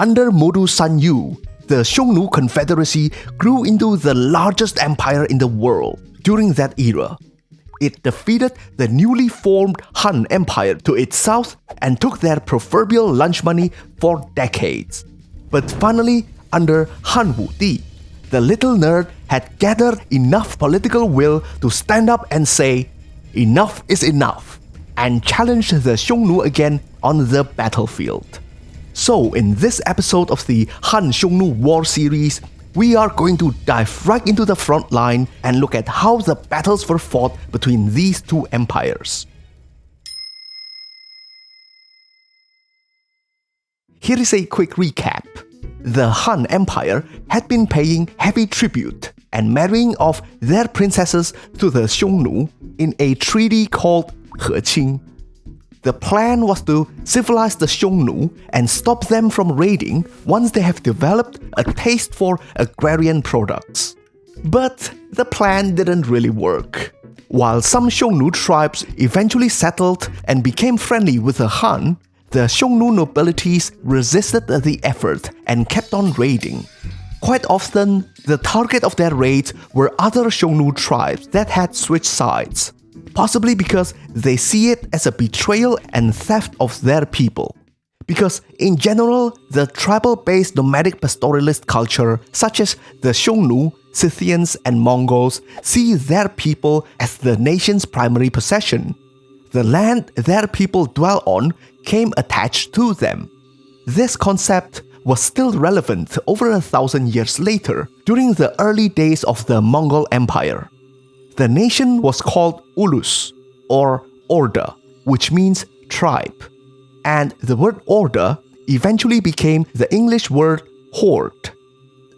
Under Modu San Yu, the Xiongnu Confederacy grew into the largest empire in the world during that era. It defeated the newly formed Han Empire to its south and took their proverbial lunch money for decades. But finally, under Han Wudi, the little nerd had gathered enough political will to stand up and say, "Enough is enough," and challenge the Xiongnu again on the battlefield. So in this episode of the Han-Xiongnu War series, we are going to dive right into the front line and look at how the battles were fought between these two empires. Here is a quick recap. The Han Empire had been paying heavy tribute and marrying off their princesses to the Xiongnu in a treaty called Hershey. The plan was to civilize the Xiongnu and stop them from raiding once they have developed a taste for agrarian products. But the plan didn't really work. While some Xiongnu tribes eventually settled and became friendly with the Han, the Xiongnu nobilities resisted the effort and kept on raiding. Quite often, the target of their raids were other Xiongnu tribes that had switched sides, possibly because they see it as a betrayal and theft of their people. Because in general, the tribal-based nomadic pastoralist culture, such as the Xiongnu, Scythians, and Mongols, see their people as the nation's primary possession. The land their people dwell on came attached to them. This concept was still relevant over 1,000 years later, during the early days of the Mongol Empire. The nation was called Ulus, or Order, which means tribe. And the word order eventually became the English word horde.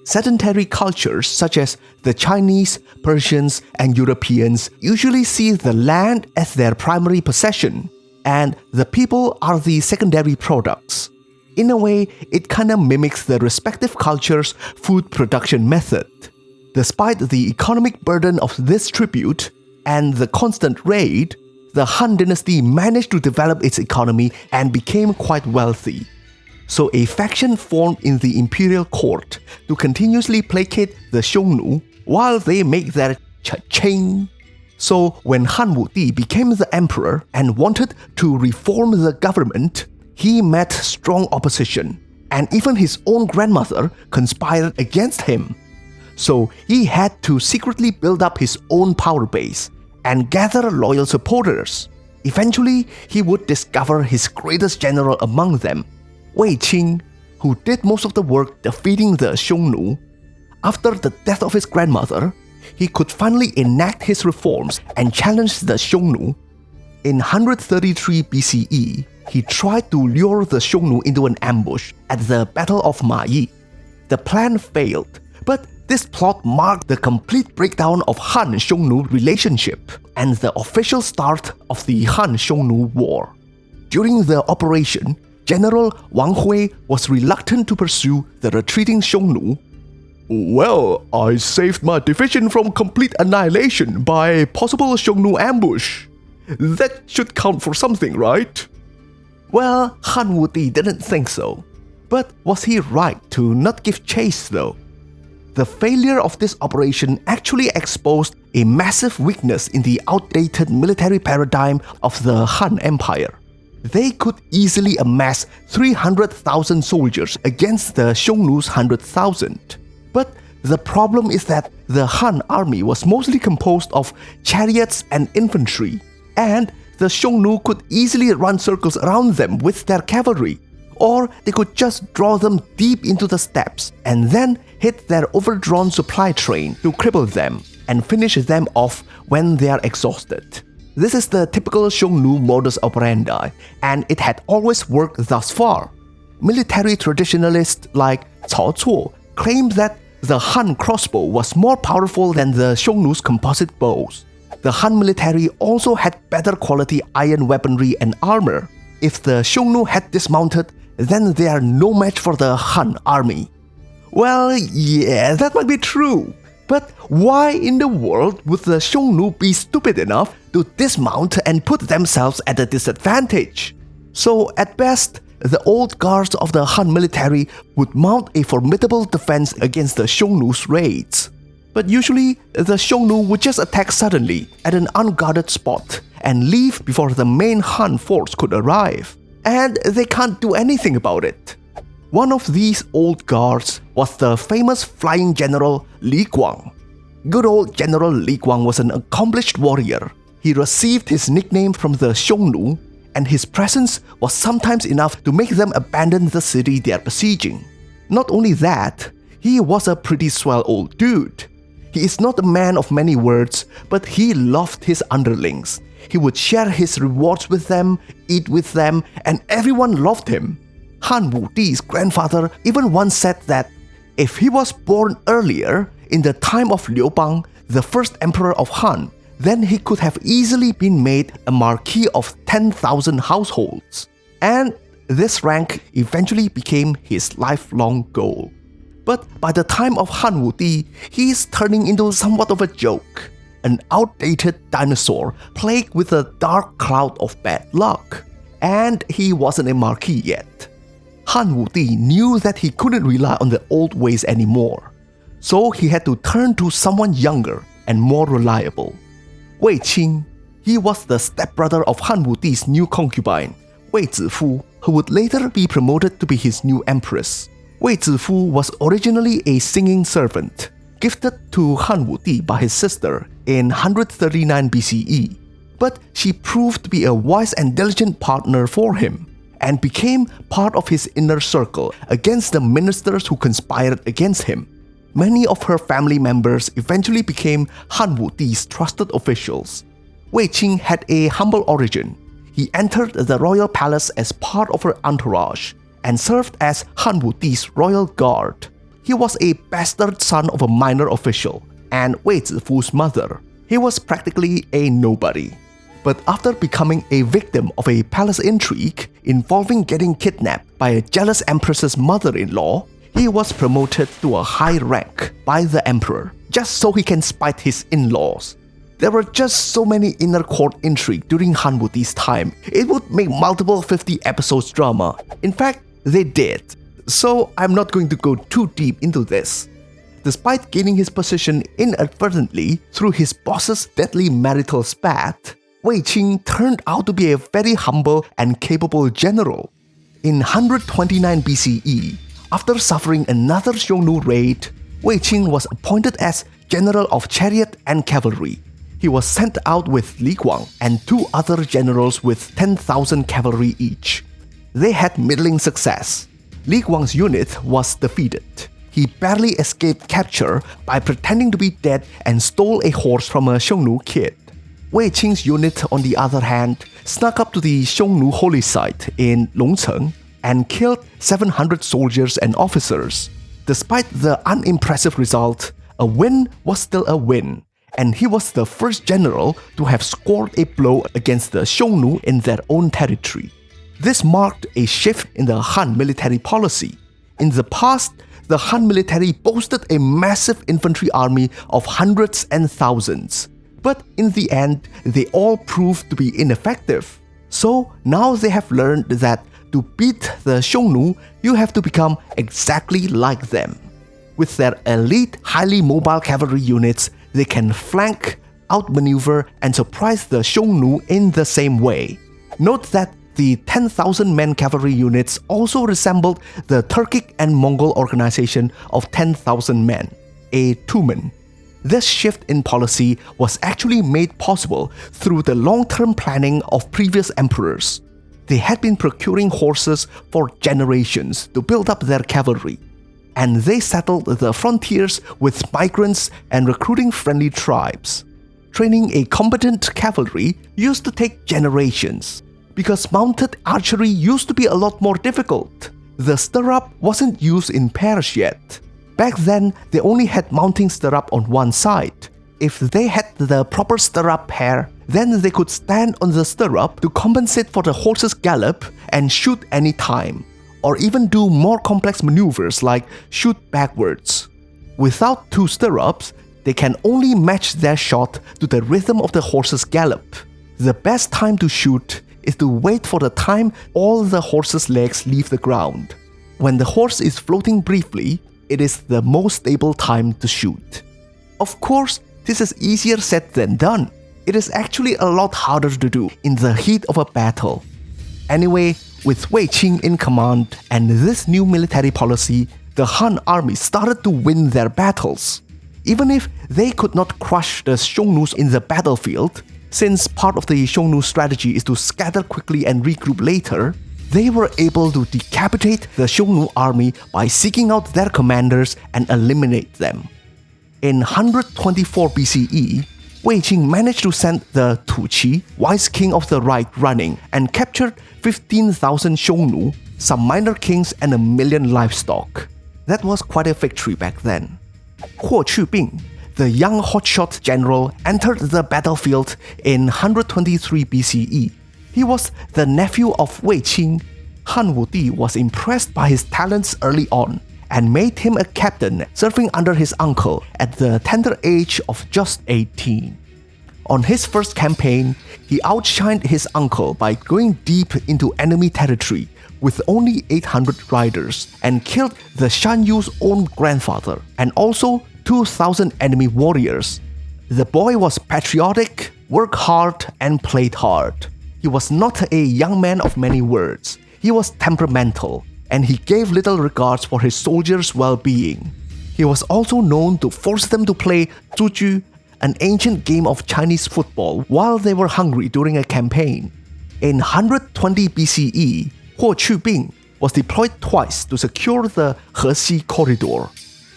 Sedentary cultures such as the Chinese, Persians, and Europeans usually see the land as their primary possession, and the people are the secondary products. In a way, it kinda mimics the respective culture's food production method. Despite the economic burden of this tribute and the constant raid, the Han dynasty managed to develop its economy and became quite wealthy. So a faction formed in the imperial court to continuously placate the Xiongnu while they make their cha-ching. So when Han Wudi became the emperor and wanted to reform the government, he met strong opposition, and even his own grandmother conspired against him. So he had to secretly build up his own power base and gather loyal supporters. Eventually, he would discover his greatest general among them, Wei Qing, who did most of the work defeating the Xiongnu. After the death of his grandmother, he could finally enact his reforms and challenge the Xiongnu. In 133 BCE, he tried to lure the Xiongnu into an ambush at the Battle of Mopey. The plan failed, but this plot marked the complete breakdown of Han-Xiongnu relationship and the official start of the Han-Xiongnu War. During the operation, General Wang was reluctant to pursue the retreating Xiongnu. "Well, I saved my division from complete annihilation by a possible Xiongnu ambush. That should count for something, right?" Well, Han Wudi didn't think so. But was he right to not give chase though? The failure of this operation actually exposed a massive weakness in the outdated military paradigm of the Han Empire. They could easily amass 300,000 soldiers against the Xiongnu's 100,000. But the problem is that the Han army was mostly composed of chariots and infantry, and the Xiongnu could easily run circles around them with their cavalry, or they could just draw them deep into the steppes and then hit their overdrawn supply train to cripple them and finish them off when they are exhausted. This is the typical Xiongnu modus operandi, and it had always worked thus far. Military traditionalists like Cao Cuo claimed that the Han crossbow was more powerful than the Xiongnu's composite bows. The Han military also had better quality iron weaponry and armor. If the Xiongnu had dismounted, then they are no match for the Han army. Well, yeah, that might be true. But why in the world would the Xiongnu be stupid enough to dismount and put themselves at a disadvantage? So at best, the old guards of the Han military would mount a formidable defense against the Xiongnu's raids. But usually, the Xiongnu would just attack suddenly at an unguarded spot and leave before the main Han force could arrive. And they can't do anything about it. One of these old guards was the famous flying general Li Guang. Good old General Li Guang was an accomplished warrior. He received his nickname from the Xiongnu, and his presence was sometimes enough to make them abandon the city they are besieging. Not only that, he was a pretty swell old dude. He is not a man of many words, but he loved his underlings. He would share his rewards with them, eat with them, and everyone loved him. Han Wudi's grandfather even once said that if he was born earlier, in the time of Leeguang, the first emperor of Han, then he could have easily been made a marquis of 10,000 households. And this rank eventually became his lifelong goal. But by the time of Han Wudi, he is turning into somewhat of a joke. An outdated dinosaur plagued with a dark cloud of bad luck. And he wasn't a marquis yet. Han Wudi knew that he couldn't rely on the old ways anymore. So he had to turn to someone younger and more reliable. Weiching. He was the stepbrother of Han Wudi's new concubine, Wei Zifu, who would later be promoted to be his new empress. Wei Zifu was originally a singing servant, gifted to Han Wudi by his sister in 139 BCE. But she proved to be a wise and diligent partner for him, and became part of his inner circle against the ministers who conspired against him. Many of her family members eventually became Han Wudi's trusted officials. Weiching had a humble origin. He entered the royal palace as part of her entourage and served as Han Wudi's royal guard. He was a bastard son of a minor official and Wei Zifu's mother. He was practically a nobody. But after becoming a victim of a palace intrigue involving getting kidnapped by a jealous empress's mother-in-law, he was promoted to a high rank by the emperor just so he can spite his in-laws. There were just so many inner court intrigue during Han Wudi's time, it would make multiple 50 episodes drama. In fact, they did. So I'm not going to go too deep into this. Despite gaining his position inadvertently through his boss's deadly marital spat, Weiqing turned out to be a very humble and capable general. In 129 BCE, after suffering another Xiongnu raid, Weiqing was appointed as General of Chariot and Cavalry. He was sent out with Li Guang and two other generals with 10,000 cavalry each. They had middling success. Li Guang's unit was defeated. He barely escaped capture by pretending to be dead and stole a horse from a Xiongnu kid. Weiqing's unit, on the other hand, snuck up to the Xiongnu holy site in Longcheng and killed 700 soldiers and officers. Despite the unimpressive result, a win was still a win, and he was the first general to have scored a blow against the Xiongnu in their own territory. This marked a shift in the Han military policy. In the past, the Han military boasted a massive infantry army of hundreds and thousands. But in the end, they all proved to be ineffective. So now they have learned that to beat the Xiongnu, you have to become exactly like them. With their elite, highly mobile cavalry units, they can flank, outmaneuver, and surprise the Xiongnu in the same way. Note that the 10,000-man cavalry units also resembled the Turkic and Mongol organization of 10,000 men, a Tumen. This shift in policy was actually made possible through the long-term planning of previous emperors. They had been procuring horses for generations to build up their cavalry, and they settled the frontiers with migrants and recruiting friendly tribes. Training a competent cavalry used to take generations, because mounted archery used to be a lot more difficult. The stirrup wasn't used in pairs yet. Back then, they only had mounting stirrup on one side. If they had the proper stirrup pair, then they could stand on the stirrup to compensate for the horse's gallop and shoot any time, or even do more complex maneuvers like shoot backwards. Without two stirrups, they can only match their shot to the rhythm of the horse's gallop. The best time to shoot is to wait for the time all the horse's legs leave the ground. When the horse is floating briefly, it is the most stable time to shoot. Of course, this is easier said than done. It is actually a lot harder to do in the heat of a battle. Anyway, with Wei Qing in command and this new military policy, the Han army started to win their battles. Even if they could not crush the Xiongnu in the battlefield, since part of the Xiongnu strategy is to scatter quickly and regroup later, they were able to decapitate the Xiongnu army by seeking out their commanders and eliminate them. In 124 BCE, Wei Qing managed to send the Tuqi, Wise King of the Right, running and captured 15,000 Xiongnu, some minor kings and 1 million livestock. That was quite a victory back then. Huo Qubing, the young hotshot general, entered the battlefield in 123 BCE. He was the nephew of Wei Qing. Han Wudi was impressed by his talents early on and made him a captain serving under his uncle at the tender age of just 18. On his first campaign, he outshined his uncle by going deep into enemy territory with only 800 riders and killed the Shan Yu's own grandfather and also 2,000 enemy warriors. The boy was patriotic, worked hard, and played hard. He was not a young man of many words. He was temperamental, and he gave little regards for his soldiers' well-being. He was also known to force them to play zuju, an ancient game of Chinese football, while they were hungry during a campaign. In 120 BCE, Huo Qubing was deployed twice to secure the Hershey Corridor.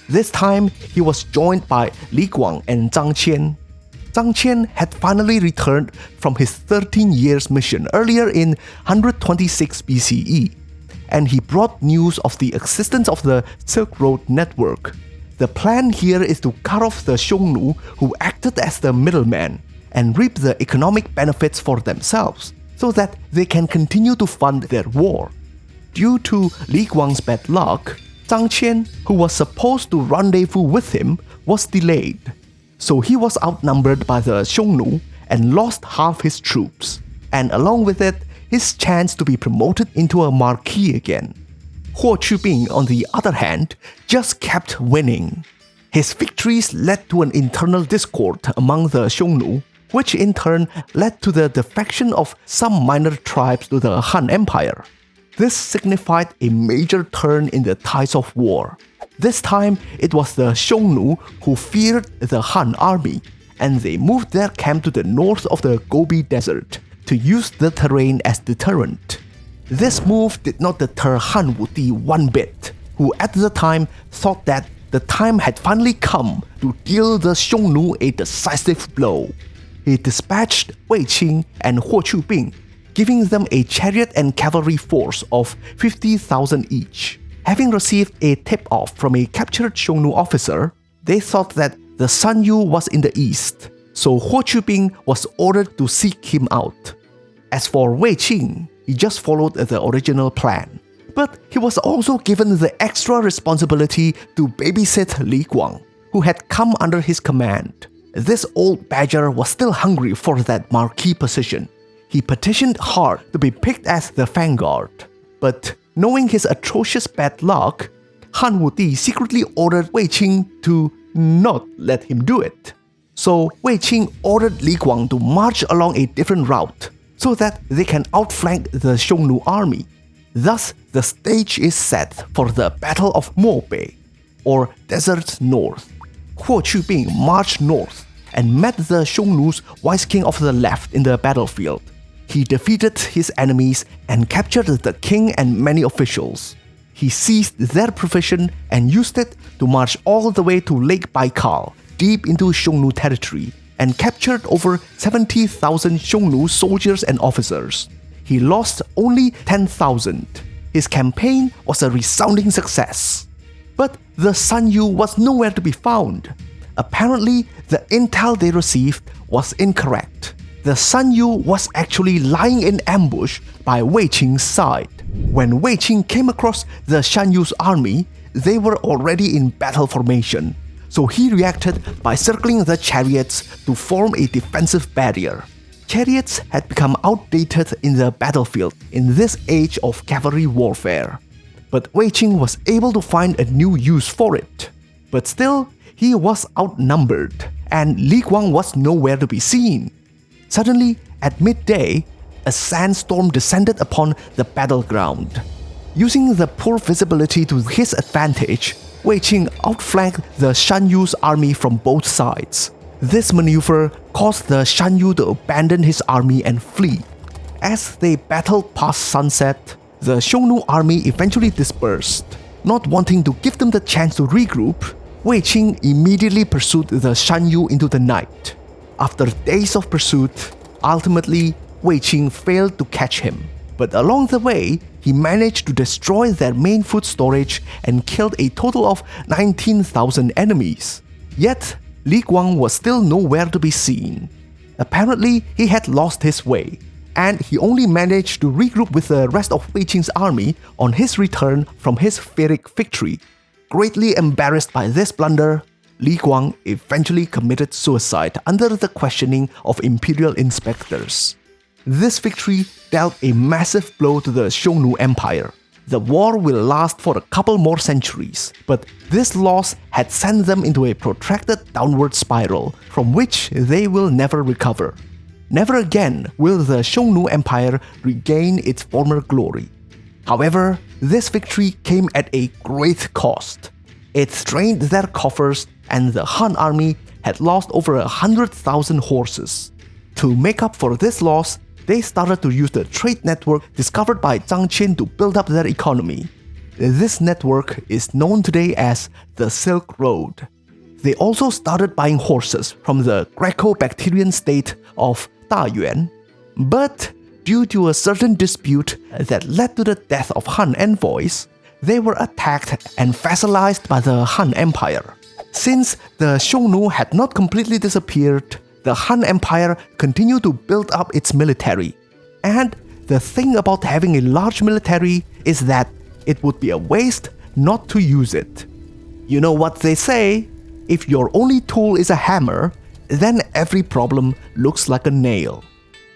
This time, he was joined by Li Guang and Zhang Qian. Zhang Qian had finally returned from his 13 years mission earlier in 126 BCE, and he brought news of the existence of the Silk Road network. The plan here is to cut off the Xiongnu who acted as the middleman and reap the economic benefits for themselves so that they can continue to fund their war. Due to Li Guang's bad luck, Zhang Qian, who was supposed to rendezvous with him, was delayed. So he was outnumbered by the Xiongnu and lost half his troops, and along with it, his chance to be promoted into a marquis again. Huo Qubing, on the other hand, just kept winning. His victories led to an internal discord among the Xiongnu, which in turn led to the defection of some minor tribes to the Han Empire. This signified a major turn in the tides of war. This time, it was the Xiongnu who feared the Han army, and they moved their camp to the north of the Gobi Desert to use the terrain as deterrent. This move did not deter Han Wudi one bit, who at the time thought that the time had finally come to deal the Xiongnu a decisive blow. He dispatched Wei Qing and Huo Qubing, giving them a chariot and cavalry force of 50,000 each. Having received a tip-off from a captured Xiongnu officer, they thought that the Sun Yu was in the east, so Huo Qubing was ordered to seek him out. As for Wei Qing, he just followed the original plan. But he was also given the extra responsibility to babysit Li Guang, who had come under his command. This old badger was still hungry for that marquee position. He petitioned hard to be picked as the vanguard. But knowing his atrocious bad luck, Han Wudi secretly ordered Wei Qing to not let him do it. So Wei Qing ordered Li Guang to march along a different route so that they can outflank the Xiongnu army. Thus, the stage is set for the Battle of Mopey, or Desert North. Huo Qubing marched north and met the Xiongnu's Wise King of the left in the battlefield. He defeated his enemies and captured the king and many officials. He seized their provision and used it to march all the way to Lake Baikal, deep into Xiongnu territory, and captured over 70,000 Xiongnu soldiers and officers. He lost only 10,000. His campaign was a resounding success. But the Sun Yu was nowhere to be found. Apparently, the intel they received was incorrect. The Sun Yu was actually lying in ambush by Wei Qing's side. When Wei Qing came across the Shan Yu's army, they were already in battle formation, so he reacted by circling the chariots to form a defensive barrier. Chariots had become outdated in the battlefield in this age of cavalry warfare. But Wei Qing was able to find a new use for it. But still, he was outnumbered, and Li Guang was nowhere to be seen. Suddenly, at midday, a sandstorm descended upon the battleground. Using the poor visibility to his advantage, Wei Qing outflanked the Shunyu's army from both sides. This maneuver caused the Xiongnu to abandon his army and flee. As they battled past sunset, the Xiongnu army eventually dispersed. Not wanting to give them the chance to regroup, Wei Qing immediately pursued the Xiongnu into the night. After days of pursuit, ultimately, Wei Qing failed to catch him. But along the way, he managed to destroy their main food storage and killed a total of 19,000 enemies. Yet, Li Guang was still nowhere to be seen. Apparently, he had lost his way, and he only managed to regroup with the rest of Wei Qing's army on his return from his Pyrrhic victory. Greatly embarrassed by this blunder, Li Guang eventually committed suicide under the questioning of imperial inspectors. This victory dealt a massive blow to the Xiongnu Empire. The war will last for a couple more centuries, but this loss had sent them into a protracted downward spiral from which they will never recover. Never again will the Xiongnu Empire regain its former glory. However, this victory came at a great cost. It strained their coffers, and the Han army had lost over 100,000 horses. To make up for this loss, they started to use the trade network discovered by Zhang Qian to build up their economy. This network is known today as the Silk Road. They also started buying horses from the Greco-Bactrian state of Dayuan. But due to a certain dispute that led to the death of Han envoys, they were attacked and vassalized by the Han Empire. Since the Xiongnu had not completely disappeared, the Han Empire continued to build up its military. And the thing about having a large military is that it would be a waste not to use it. You know what they say? If your only tool is a hammer, then every problem looks like a nail.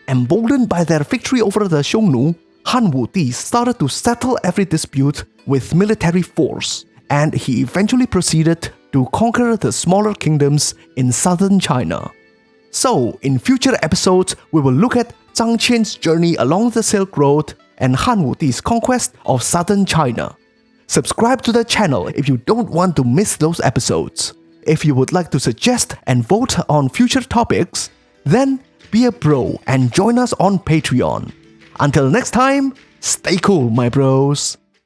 Emboldened by their victory over the Xiongnu, Han Wudi started to settle every dispute with military force, and he eventually proceeded to conquer the smaller kingdoms in southern China. So, in future episodes, we will look at Zhang Qian's journey along the Silk Road and Han Wudi's conquest of southern China. Subscribe to the channel if you don't want to miss those episodes. If you would like to suggest and vote on future topics, then be a bro and join us on Patreon. Until next time, stay cool, my bros.